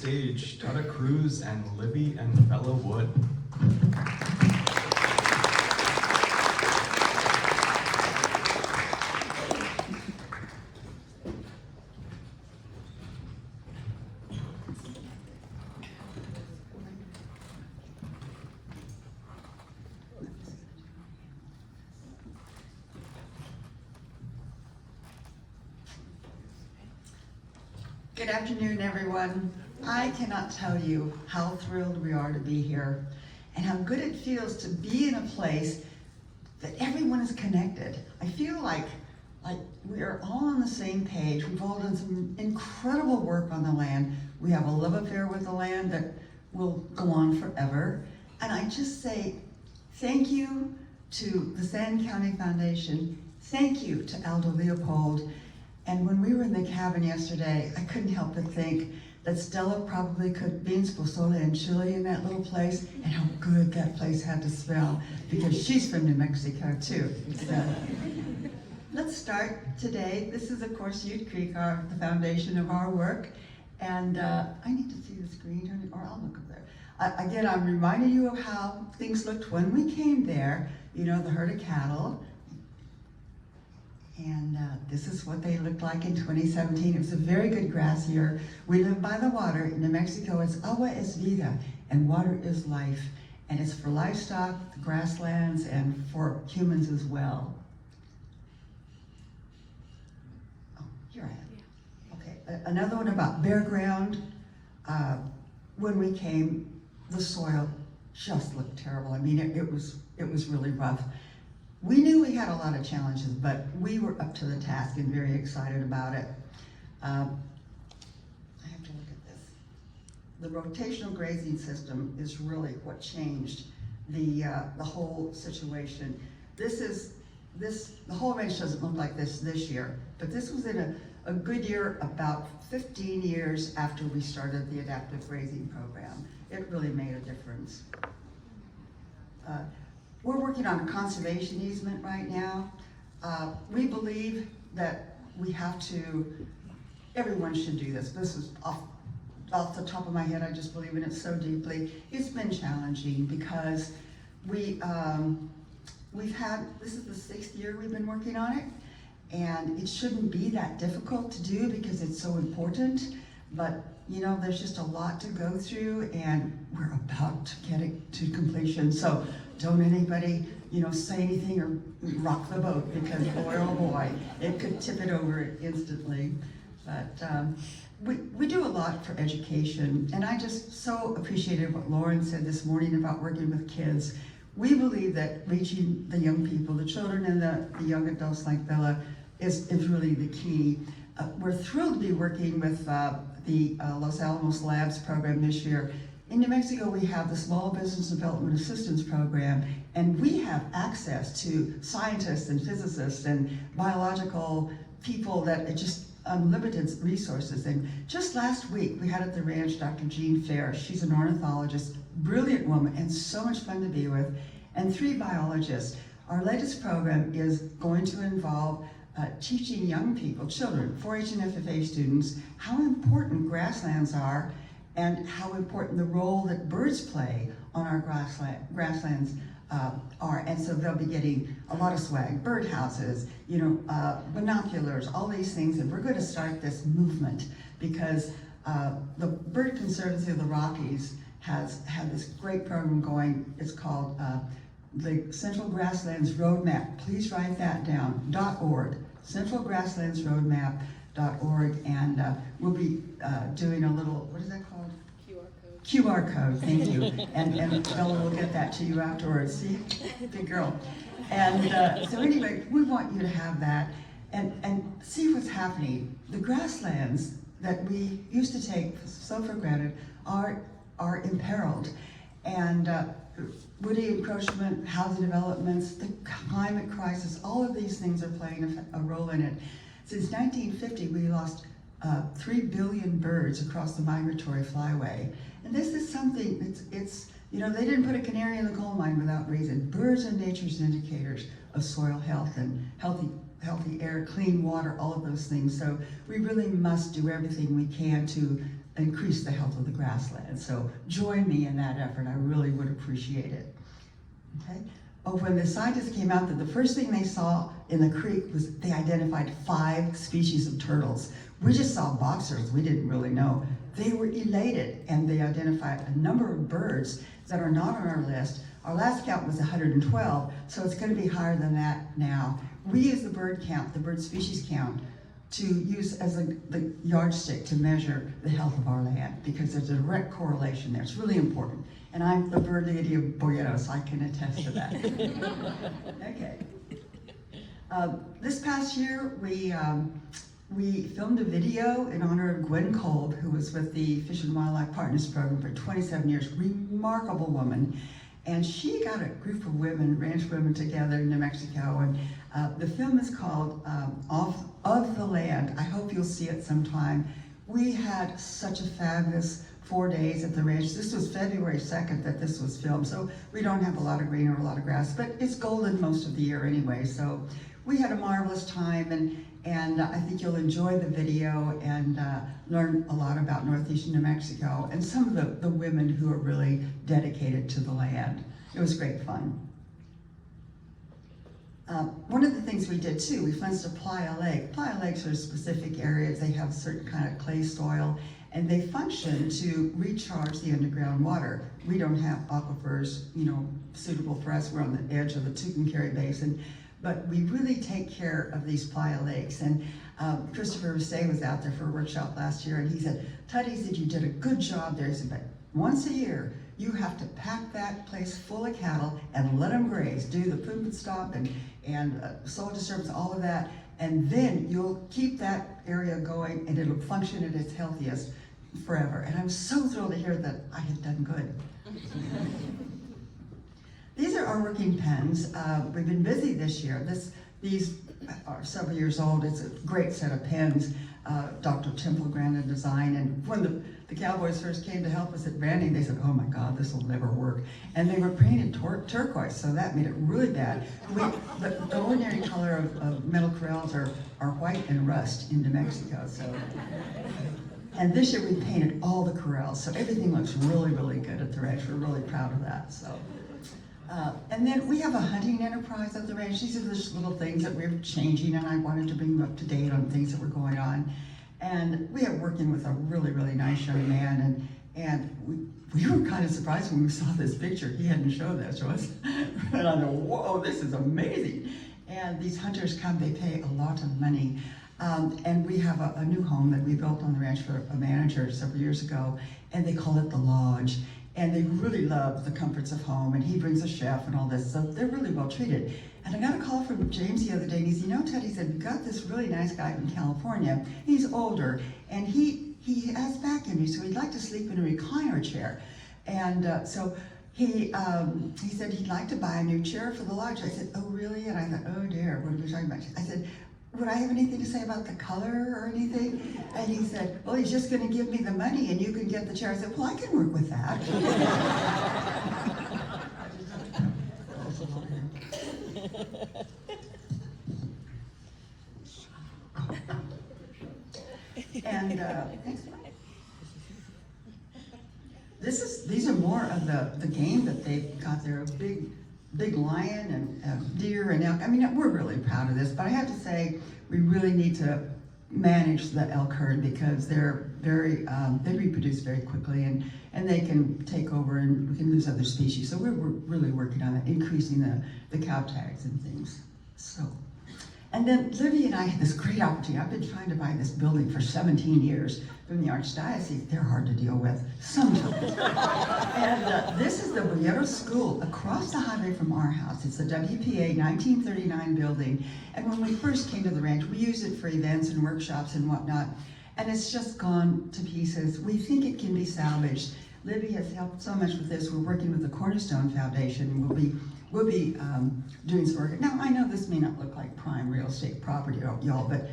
stage Tuda Crews and Libby and Bella Wood. Good afternoon, everyone. I cannot tell you how thrilled we are to be here and how good it feels to be in a place that everyone is connected. I feel like we are all on the same page. We've all done some incredible work on the land. We have a love affair with the land that will go on forever. And I just say thank you to the Sand County Foundation. Thank you to Aldo Leopold. And when we were in the cabin yesterday, I couldn't help but think that Stella probably cooked beans, pozole, and chili in that little place, and how good that place had to smell, because she's from New Mexico too. So, let's start today. This is, of course, Ute Creek, the foundation of our work. And I need to see the screen, or I'll look up there. Again, I'm reminding you of how things looked when we came there. You know, the herd of cattle. And this is what they looked like in 2017. It was a very good grass year. We live by the water. In New Mexico, it's agua es vida, and water is life. And it's for livestock, the grasslands, and for humans as well. Oh, here I am. Okay, another one about bare ground. When we came, the soil just looked terrible. I mean, it was really rough. We knew we had a lot of challenges, but we were up to the task and very excited about it. I have to look at this. The rotational grazing system is really what changed the whole situation. The whole range doesn't look like this year, but this was in a good year about 15 years after we started the adaptive grazing program. It really made a difference. We're working on a conservation easement right now. We believe that we have to, everyone should do this. This is off the top of my head, I just believe in it so deeply. It's been challenging because we've had, this is the 6th year we've been working on it, and it shouldn't be that difficult to do because it's so important, but you know, there's just a lot to go through, and we're about to get it to completion. So don't anybody, you know, say anything or rock the boat, because boy, oh boy, it could tip it over instantly. But we do a lot for education, and I just so appreciated what Lauren said this morning about working with kids. We believe that reaching the young people, the children and the young adults like Bella is really the key. We're thrilled to be working with the Los Alamos Labs program this year. In New Mexico, we have the Small Business Development Assistance Program, and we have access to scientists and physicists and biological people that are just unlimited resources. And just last week, we had at the ranch Dr. Jean Fair. She's an ornithologist, brilliant woman, and so much fun to be with, and 3 biologists. Our latest program is going to involve teaching young people, children, 4-H and FFA students, how important grasslands are and how important the role that birds play on our grasslands are. And so they'll be getting a lot of swag, birdhouses, you know, binoculars, all these things. And we're going to start this movement because the Bird Conservancy of the Rockies has had this great program going. It's called the Central Grasslands Roadmap. Please write that down, .org, centralgrasslandsroadmap.org, and we'll be doing a little, what is that called? QR code, thank you. And Bella will get that to you afterwards. See, big girl. And so anyway, we want you to have that and see what's happening. The grasslands that we used to take so for granted are imperiled. And woody encroachment, housing developments, the climate crisis, all of these things are playing a role in it. Since 1950, we lost 3 billion birds across the migratory flyway. And this is something, it's you know, they didn't put a canary in the coal mine without reason. Birds are nature's indicators of soil health and healthy air, clean water, all of those things. So we really must do everything we can to increase the health of the grassland. So join me in that effort. I really would appreciate it. Okay. Oh, when the scientists came out, the first thing they saw in the creek was they identified 5 species of turtles. We just saw boxers, we didn't really know. They were elated, and they identified a number of birds that are not on our list. Our last count was 112, so it's going to be higher than that now. We use the bird count, the bird species count, to use as the yardstick to measure the health of our land, because there's a direct correlation there. It's really important. And I'm the bird lady of Boyeto, so I can attest to that. Okay. This past year, we filmed a video in honor of Gwen Kolb, who was with the Fish and Wildlife Partners Program for 27 years. Remarkable woman. And she got a group of women, ranch women, together in New Mexico. And the film is called Of the Land. I hope you'll see it sometime. We had such a fabulous 4 days at the ranch. This was February 2nd that this was filmed, so we don't have a lot of green or a lot of grass, but it's golden most of the year anyway. So we had a marvelous time, and I think you'll enjoy the video and learn a lot about Northeastern New Mexico and some of the women who are really dedicated to the land. It was great fun. One of the things we did too, we fenced a playa lake. Playa lakes are specific areas. They have a certain kind of clay soil, and they function to recharge the underground water. We don't have aquifers, suitable for us. We're on the edge of the Tucumcari Basin, but we really take care of these playa lakes. And Christopher Rissay was out there for a workshop last year, and he said, Tuda said, you did a good job there. He said, but once a year, you have to pack that place full of cattle and let them graze, do the poop and stop and soil disturbance, all of that, and then you'll keep that area going and it'll function at its healthiest forever. And I'm so thrilled to hear that I had done good. These are our working pens. We've been busy this year. These are several years old. It's a great set of pens. Dr. Temple granted design, and when the Cowboys first came to help us at branding, they said, oh my God, this will never work. And they were painted turquoise, so that made it really bad. The ordinary color of metal corrals are white and rust in New Mexico. So. And this year we painted all the corrals, so everything looks really, really good at the ranch. We're really proud of that. So. And then we have a hunting enterprise at the ranch. These are just little things that we're changing, and I wanted to bring you up to date on things that were going on. And we are working with a really, really nice young man, and we were kind of surprised when we saw this picture. He hadn't showed that to us. And I thought, whoa, this is amazing. And these hunters come, they pay a lot of money. And we have a new home that we built on the ranch for a manager several years ago, and they call it the Lodge. And they really love the comforts of home, and he brings a chef and all this, so they're really well treated. And I got a call from James the other day, and he said, Ted, he said, we got this really nice guy from California. He's older, and he has back injury, so he'd like to sleep in a recliner chair. And so he said he'd like to buy a new chair for the lodge. I said, oh really? And I thought, oh dear, what are we talking about? I said, would I have anything to say about the color or anything? And he said, well, he's just going to give me the money and you can get the chair. I said, well, I can work with that. And these are more of the game that they've got there. Big lion and deer and elk. I mean, we're really proud of this, but I have to say, we really need to manage the elk herd because they're very, they reproduce very quickly and they can take over and we can lose other species. So we're really working on it, increasing the cow tags and things. So, and then Libby and I had this great opportunity. I've been trying to buy this building for 17 years from the Archdiocese. They're hard to deal with sometimes. And this is the Boyeto School across the highway from our house. It's a WPA 1939 building. And when we first came to the ranch, we used it for events and workshops and whatnot. And it's just gone to pieces. We think it can be salvaged. Libby has helped so much with this. We're working with the Cornerstone Foundation. We'll be doing some work. Now, I know this may not look like prime real estate property, y'all, but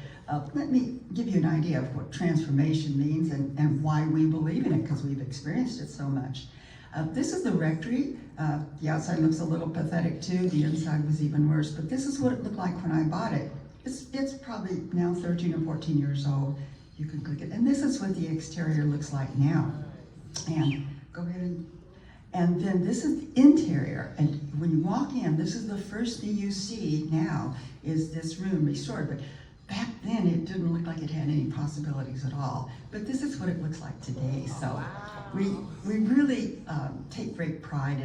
let me give you an idea of what transformation means and why we believe in it, because we've experienced it so much. This is the rectory. The outside looks a little pathetic too. The inside was even worse, but this is what it looked like when I bought it. It's probably now 13 or 14 years old. You can click it. And this is what the exterior looks like now. And go ahead and then this is the interior. And when you walk in, this is the first thing you see now is this room restored. But back then, it didn't look like it had any possibilities at all. But this is what it looks like today. So we really take great pride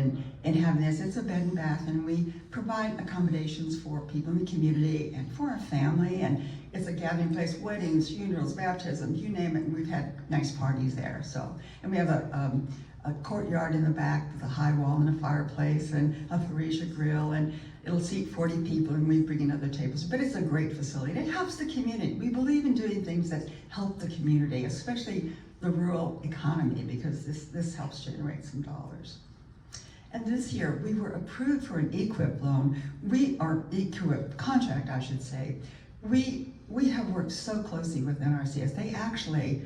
in having this. It's a bed and bath, and we provide accommodations for people in the community and for our family. And it's a gathering place, weddings, funerals, baptisms, you name it. And we've had nice parties there. So, and we have a courtyard in the back with a high wall and a fireplace and a Parisian grill, and it'll seat 40 people, and we bring in other tables. But it's a great facility, and it helps the community. We believe in doing things that help the community, especially the rural economy, because this helps generate some dollars. And this year, we were approved for an EQIP loan. Our EQIP contract, I should say. We have worked so closely with NRCS. They actually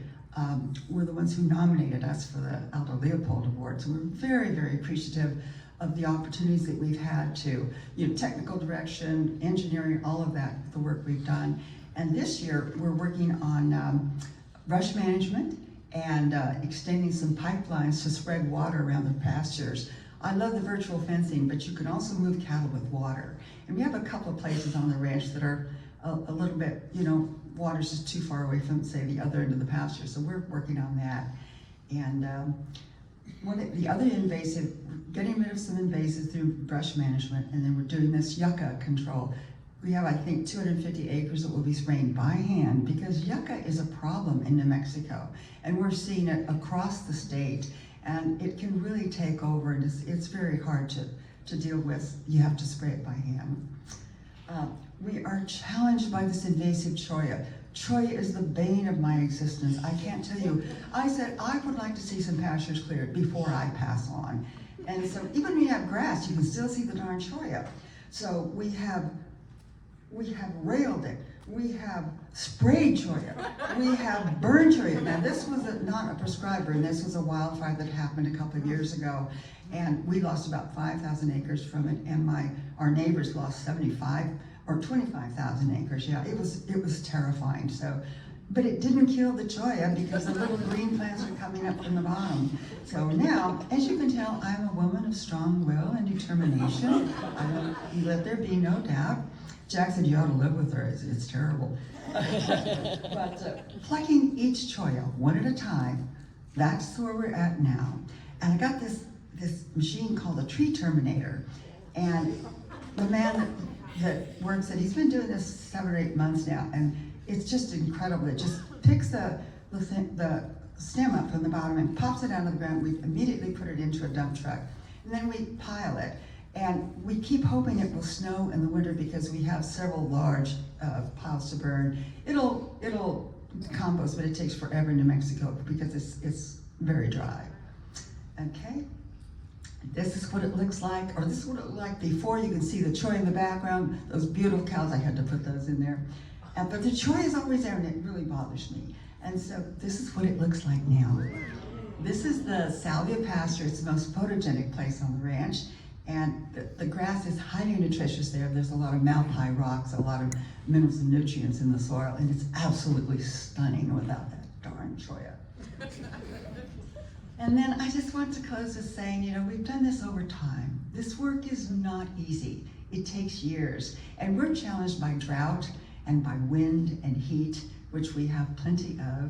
were the ones who nominated us for the Aldo Leopold Award. So we're very, very appreciative of the opportunities that we've had to, technical direction, engineering, all of that, the work we've done. And this year, we're working on brush management and extending some pipelines to spread water around the pastures. I love the virtual fencing, but you can also move cattle with water. And we have a couple of places on the ranch that are a little bit, water's just too far away from, say, the other end of the pasture. So we're working on that. And the other invasive, getting rid of some invasives through brush management, and then we're doing this yucca control. We have, I think, 250 acres that will be spraying by hand because yucca is a problem in New Mexico. And we're seeing it across the state, and it can really take over, and it's very hard to deal with. You have to spray it by hand. We are challenged by this invasive cholla. Cholla is the bane of my existence. I can't tell you. I said I would like to see some pastures cleared before I pass on. And so even when you have grass, you can still see the darn cholla. So we have railed it. We have sprayed cholla. We have burned cholla. Now this was not a prescriber, and this was a wildfire that happened a couple of years ago. And we lost about 5,000 acres from it, and our neighbors lost 75 or 25,000 acres. Yeah, it was terrifying. So, but it didn't kill the cholla because the little green plants are coming up from the bottom. So now, as you can tell, I'm a woman of strong will and determination. Let there be no doubt. Jack said you ought to live with her. It's terrible. But plucking each cholla one at a time, that's where we're at now. And I got this machine called a tree terminator, and the man that works it, he's been doing this 7 or 8 months now, and it's just incredible. It just picks the stem up from the bottom and pops it out of the ground. We immediately put it into a dump truck, and then we pile it. And we keep hoping it will snow in the winter because we have several large piles to burn. It'll compost, but it takes forever in New Mexico because it's very dry. Okay. This is what it looks like, or this is what it looked like before. You can see the cholla in the background, those beautiful cows. I had to put those in there. But the cholla is always there, and it really bothers me. And so this is what it looks like now. This is the salvia pasture. It's the most photogenic place on the ranch. And the grass is highly nutritious there. There's a lot of malpie rocks, a lot of minerals and nutrients in the soil, and it's absolutely stunning without that darn cholla. And then I just want to close with saying, we've done this over time. This work is not easy. It takes years. And we're challenged by drought and by wind and heat, which we have plenty of.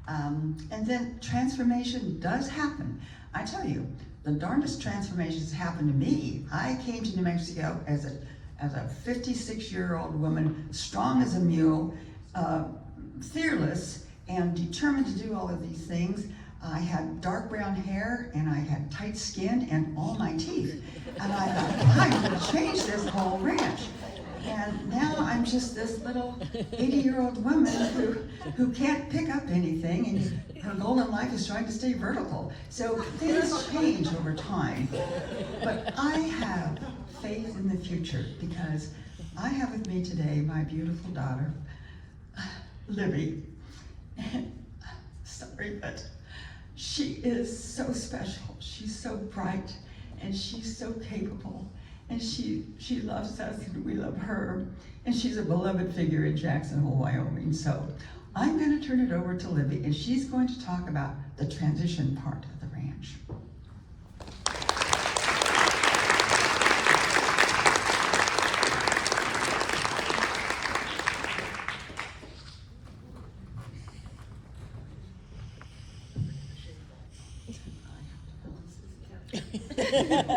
And then transformation does happen. I tell you, the darndest transformations happened to me. I came to New Mexico as a 56-year-old woman, strong as a mule, fearless, and determined to do all of these things. I had dark brown hair, and I had tight skin, and all my teeth. And I thought, I'm going to change this whole ranch. And now I'm just this little 80-year-old woman who can't pick up anything, and her goal in life is trying to stay vertical. So things change over time. But I have faith in the future because I have with me today my beautiful daughter, Libby. Sorry, but she is so special. She's so bright, and she's so capable. And she loves us, and we love her. And she's a beloved figure in Jackson Hole, Wyoming. So I'm going to turn it over to Libby, and she's going to talk about the transition part of the ranch.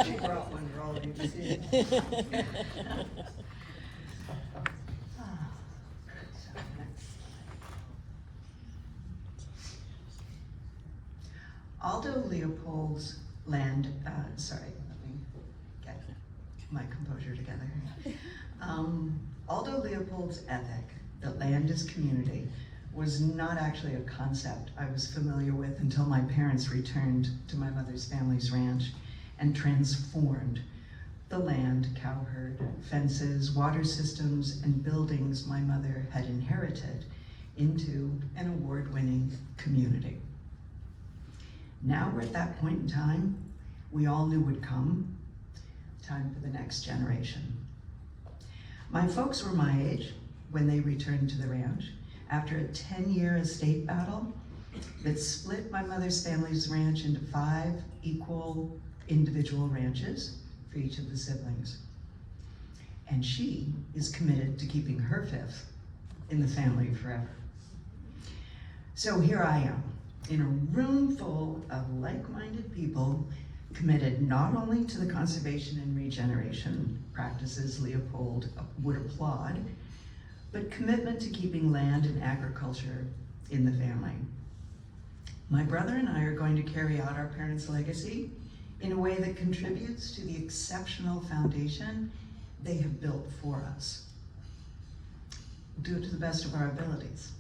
She brought one for all of you to see. Aldo Leopold's land, sorry, let me get my composure together. Aldo Leopold's ethic, that land is community, was not actually a concept I was familiar with until my parents returned to my mother's family's ranch and transformed the land, cow herd, fences, water systems, and buildings my mother had inherited into an award-winning community. Now we're at that point in time we all knew would come, time for the next generation. My folks were my age when they returned to the ranch after a 10-year estate battle that split my mother's family's ranch into 5 equal individual ranches for each of the siblings. And she is committed to keeping her 5th in the family forever. So here I am, in a room full of like-minded people committed not only to the conservation and regeneration practices Leopold would applaud, but commitment to keeping land and agriculture in the family. My brother and I are going to carry out our parents' legacy in a way that contributes to the exceptional foundation they have built for us. We'll do it to the best of our abilities.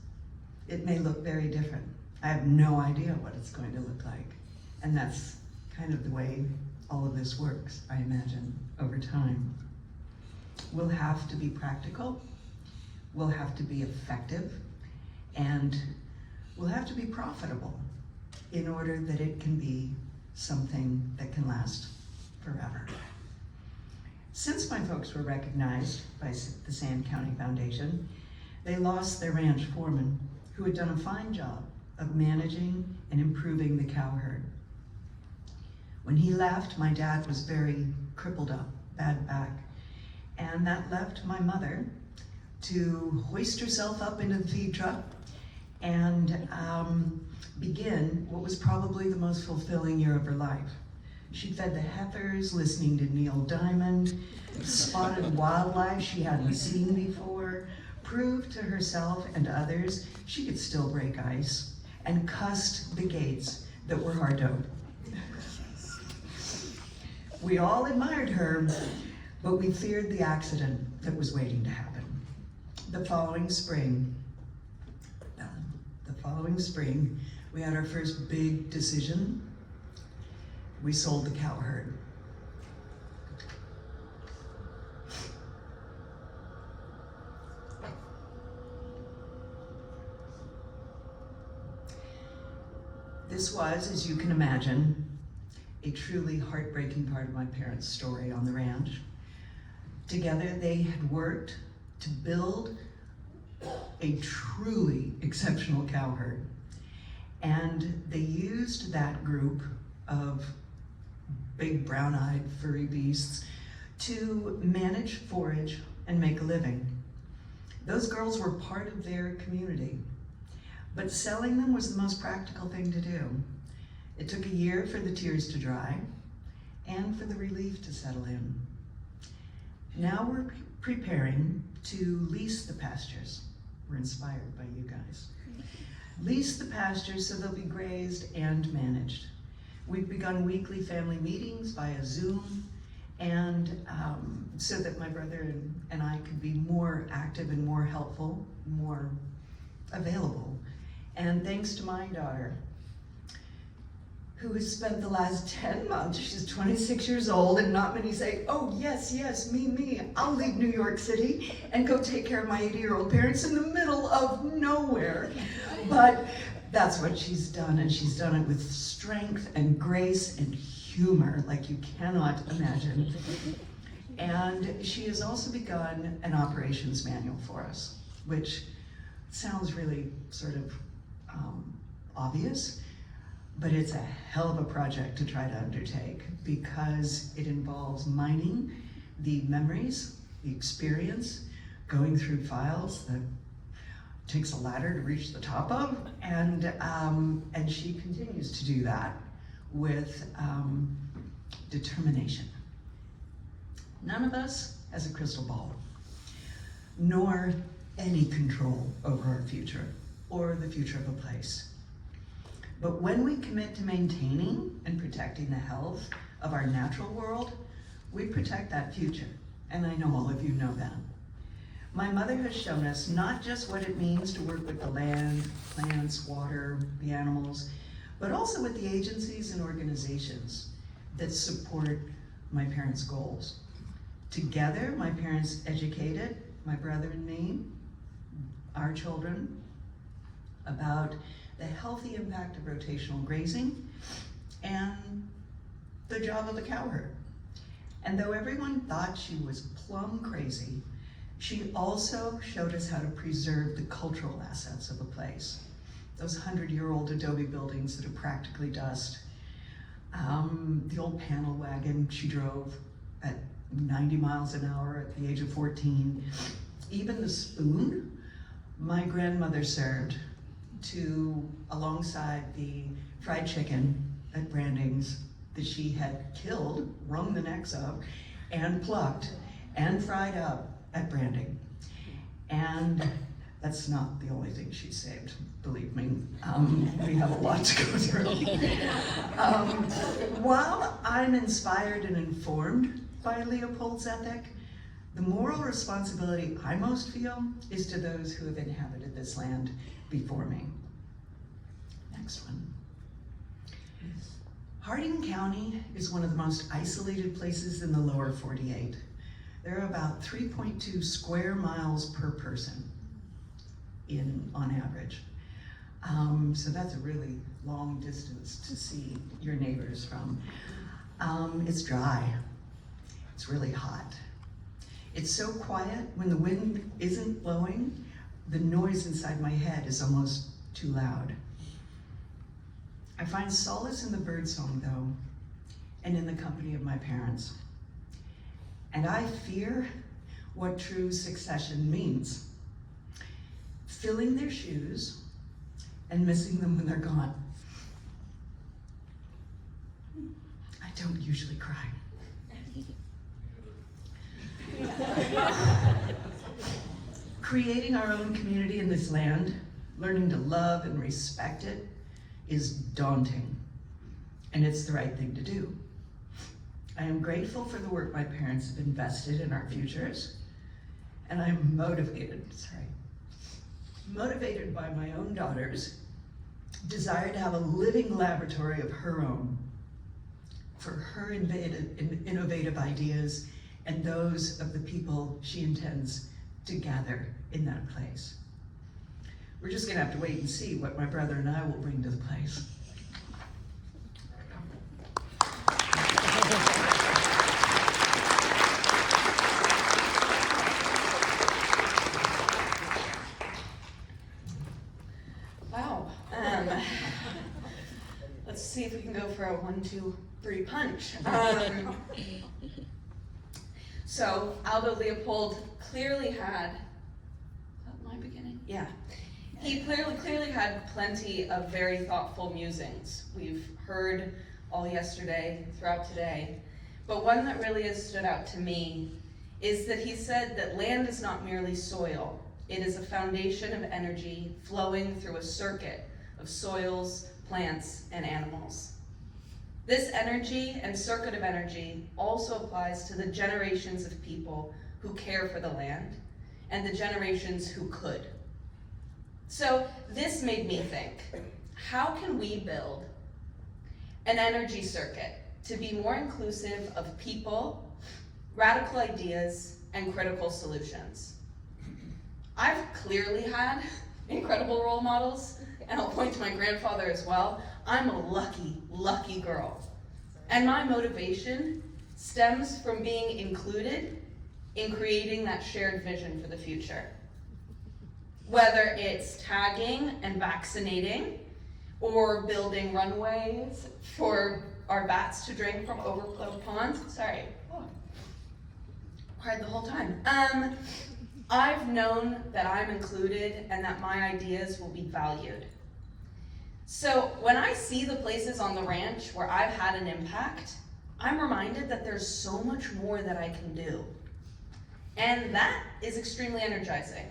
It may look very different. I have no idea what it's going to look like. And that's kind of the way all of this works, I imagine, over time. We'll have to be practical, we'll have to be effective, and we'll have to be profitable in order that it can be something that can last forever. Since my folks were recognized by the Sand County Foundation, they lost their ranch foreman, who had done a fine job of managing and improving the cow herd. When he left, my dad was very crippled up, bad back, and that left my mother to hoist herself up into the feed truck and begin what was probably the most fulfilling year of her life. She fed the heifers, listening to Neil Diamond, spotted wildlife she hadn't seen before, proved to herself and others she could still break ice, and cussed the gates that were hard to open. We all admired her, but we feared the accident that was waiting to happen. The following spring, we had our first big decision. We sold the cow herd. This was, as you can imagine, a truly heartbreaking part of my parents' story on the ranch. Together, they had worked to build a truly exceptional cow herd. And they used that group of big brown-eyed furry beasts to manage, forage, and make a living. Those girls were part of their community, but selling them was the most practical thing to do. It took a year for the tears to dry and for the relief to settle in. Now we're preparing to lease the pastures. We're inspired by you guys. Lease the pastures so they'll be grazed and managed. We've begun weekly family meetings via Zoom, and so that my brother and I could be more active and more helpful, more available. And thanks to my daughter, who has spent the last 10 months, she's 26 years old, and not many say, oh yes, yes, me, I'll leave New York City and go take care of my 80-year-old parents in the middle of nowhere. But that's what she's done, and she's done it with strength and grace and humor like you cannot imagine. And she has also begun an operations manual for us, which Sounds really sort of obvious, but it's a hell of a project to try to undertake because it involves mining the memories, the experience, going through files that takes a ladder to reach the top of, and she continues to do that with determination. None of us has a crystal ball, nor any control over our future or the future of a place. But when we commit to maintaining and protecting the health of our natural world, we protect that future. And I know all of you know that. My mother has shown us not just what it means to work with the land, plants, water, the animals, but also with the agencies and organizations that support my parents' goals. Together, my parents educated my brother and me, our children, about the healthy impact of rotational grazing and the job of the cow herd. And though everyone thought she was plumb crazy, she also showed us how to preserve the cultural assets of a place. Those 100-year-old adobe buildings that are practically dust. The old panel wagon she drove at 90 miles an hour at the age of 14. Even the spoon my grandmother served alongside the fried chicken at Branding's that she had killed, wrung the necks of, and plucked and fried up at Branding. And that's not the only thing she saved, believe me. We have a lot to go through. While I'm inspired and informed by Leopold's ethic, the moral responsibility I most feel is to those who have inhabited this land before me. Next one. Harding County is one of the most isolated places in the lower 48. There are about 3.2 square miles per person on average. So that's a really long distance to see your neighbors from. It's dry, it's really hot. It's so quiet, when the wind isn't blowing, the noise inside my head is almost too loud. I find solace in the birdsong though, and in the company of my parents. And I fear what true succession means. Filling their shoes and missing them when they're gone. I don't usually cry. Creating our own community in this land, learning to love and respect it, is daunting, and it's the right thing to do. I am grateful for the work my parents have invested in our futures, and I'm motivated by my own daughter's desire to have a living laboratory of her own for her innovative ideas and those of the people she intends to gather in that place. We're just gonna have to wait and see what my brother and I will bring to the place. Wow. Let's see if we can go for a 1, 2, 3 punch. So Aldo Leopold clearly had, is that my beginning? Yeah. He clearly had plenty of very thoughtful musings. We've heard all yesterday, throughout today, but one that really has stood out to me is that he said that land is not merely soil. It is a foundation of energy flowing through a circuit of soils, plants, and animals. This energy and circuit of energy also applies to the generations of people who care for the land and the generations who could. So this made me think, how can we build an energy circuit to be more inclusive of people, radical ideas, and critical solutions? I've clearly had incredible role models, and I'll point to my grandfather as well. I'm a lucky, lucky girl. And my motivation stems from being included in creating that shared vision for the future. Whether it's tagging and vaccinating, or building runways for our bats to drink from overflowed ponds. Sorry, cried the whole time. I've known that I'm included and that my ideas will be valued. So when I see the places on the ranch where I've had an impact, I'm reminded that there's so much more that I can do. And that is extremely energizing.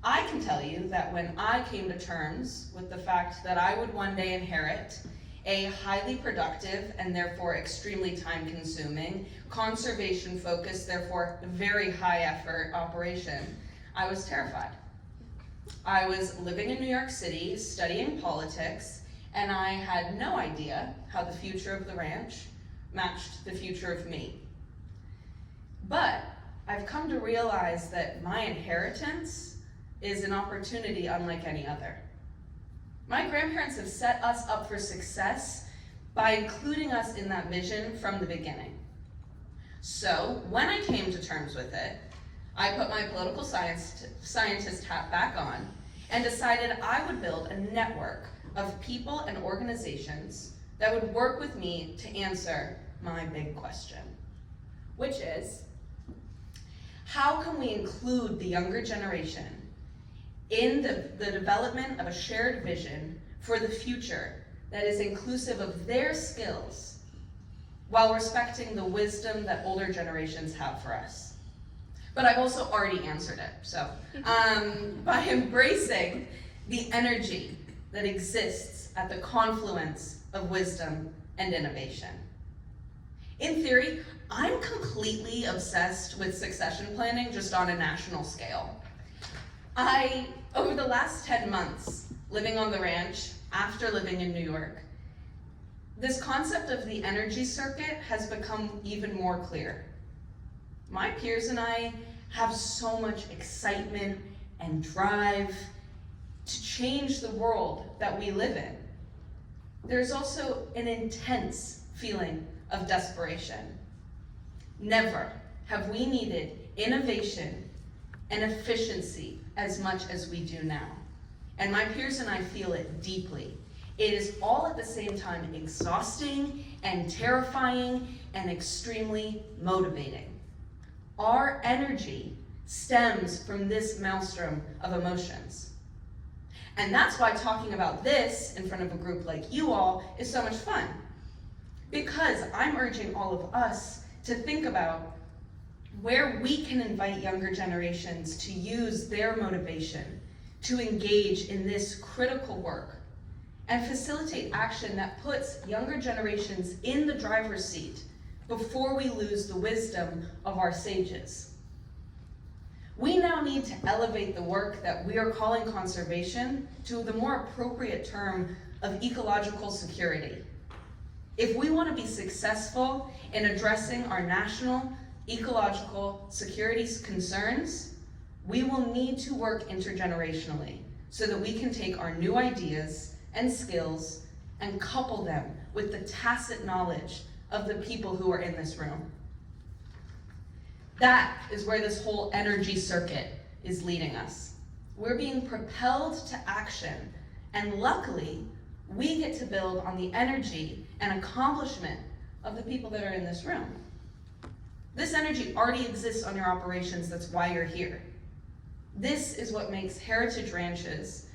I can tell you that when I came to terms with the fact that I would one day inherit a highly productive and therefore extremely time-consuming, conservation-focused, therefore very high-effort operation, I was terrified. I was living in New York City, studying politics, and I had no idea how the future of the ranch matched the future of me. But I've come to realize that my inheritance is an opportunity unlike any other. My grandparents have set us up for success by including us in that vision from the beginning. So when I came to terms with it, I put my political scientist hat back on and decided I would build a network of people and organizations that would work with me to answer my big question, which is, how can we include the younger generation in the development of a shared vision for the future that is inclusive of their skills while respecting the wisdom that older generations have for us? But I've also already answered it. So by embracing the energy that exists at the confluence of wisdom and innovation. In theory, I'm completely obsessed with succession planning just on a national scale. Over the last 10 months, living on the ranch, after living in New York, this concept of the energy circuit has become even more clear. My peers and I have so much excitement and drive to change the world that we live in. There's also an intense feeling of desperation. Never have we needed innovation and efficiency as much as we do now. And my peers and I feel it deeply. It is all at the same time exhausting and terrifying and extremely motivating. Our energy stems from this maelstrom of emotions. And that's why talking about this in front of a group like you all is so much fun. Because I'm urging all of us to think about where we can invite younger generations to use their motivation to engage in this critical work and facilitate action that puts younger generations in the driver's seat before we lose the wisdom of our sages. We now need to elevate the work that we are calling conservation to the more appropriate term of ecological security. If we want to be successful in addressing our national ecological security concerns, we will need to work intergenerationally so that we can take our new ideas and skills and couple them with the tacit knowledge of the people who are in this room. That is where this whole energy circuit is leading us. We're being propelled to action, and luckily, we get to build on the energy and accomplishment of the people that are in this room. This energy already exists on your operations, that's why you're here. This is what makes heritage ranches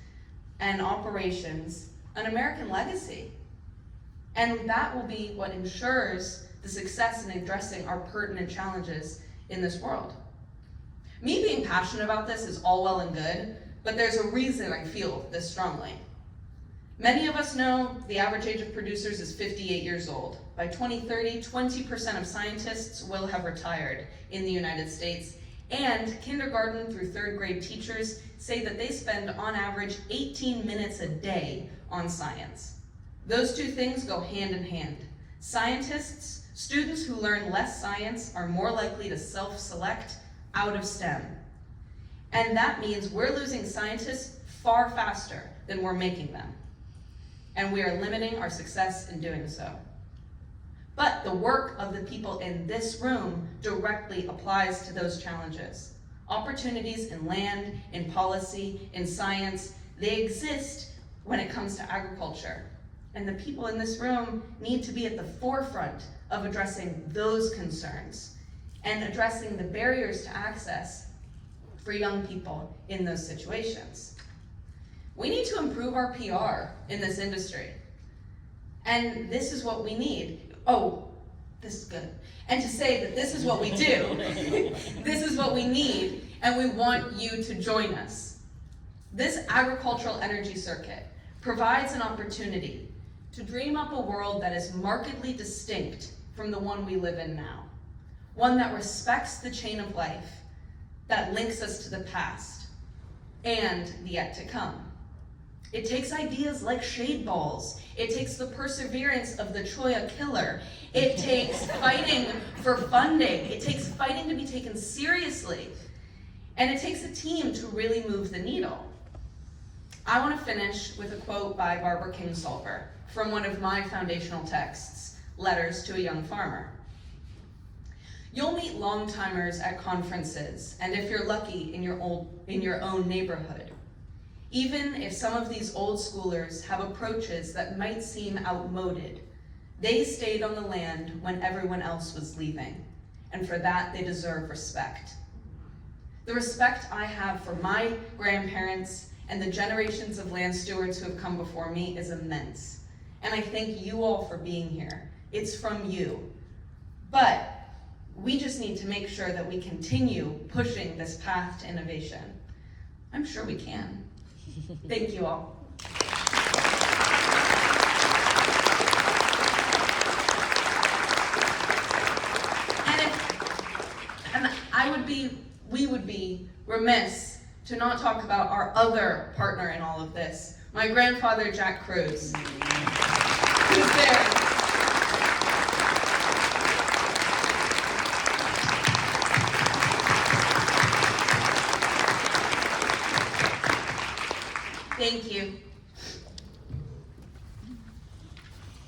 and operations an American legacy. And that will be what ensures the success in addressing our pertinent challenges in this world. Me being passionate about this is all well and good, but there's a reason I feel this strongly. Many of us know the average age of producers is 58 years old. By 2030, 20% of scientists will have retired in the United States, and kindergarten through third grade teachers say that they spend on average 18 minutes a day on science. Those two things go hand in hand. Students who learn less science are more likely to self-select out of STEM. And that means we're losing scientists far faster than we're making them. And we are limiting our success in doing so. But the work of the people in this room directly applies to those challenges. Opportunities in land, in policy, in science, they exist when it comes to agriculture. And the people in this room need to be at the forefront of addressing those concerns and addressing the barriers to access for young people in those situations. We need to improve our PR in this industry. And this is what we need. Oh, this is good. And to say that this is what we do, this is what we need, and we want you to join us. This agricultural energy circuit provides an opportunity to dream up a world that is markedly distinct from the one we live in now. One that respects the chain of life, that links us to the past and the yet to come. It takes ideas like shade balls. It takes the perseverance of the Choya killer. It takes fighting for funding. It takes fighting to be taken seriously. And it takes a team to really move the needle. I want to finish with a quote by Barbara Kingsolver from one of my foundational texts, Letters to a Young Farmer. You'll meet long-timers at conferences, and if you're lucky, in your own neighborhood. Even if some of these old schoolers have approaches that might seem outmoded, they stayed on the land when everyone else was leaving, and for that they deserve respect. The respect I have for my grandparents and the generations of land stewards who have come before me is immense, and I thank you all for being here. It's from you. But we just need to make sure that we continue pushing this path to innovation. I'm sure we can. Thank you all. We would be remiss to not talk about our other partner in all of this, my grandfather, Jack Crews. Who's there? Thank you.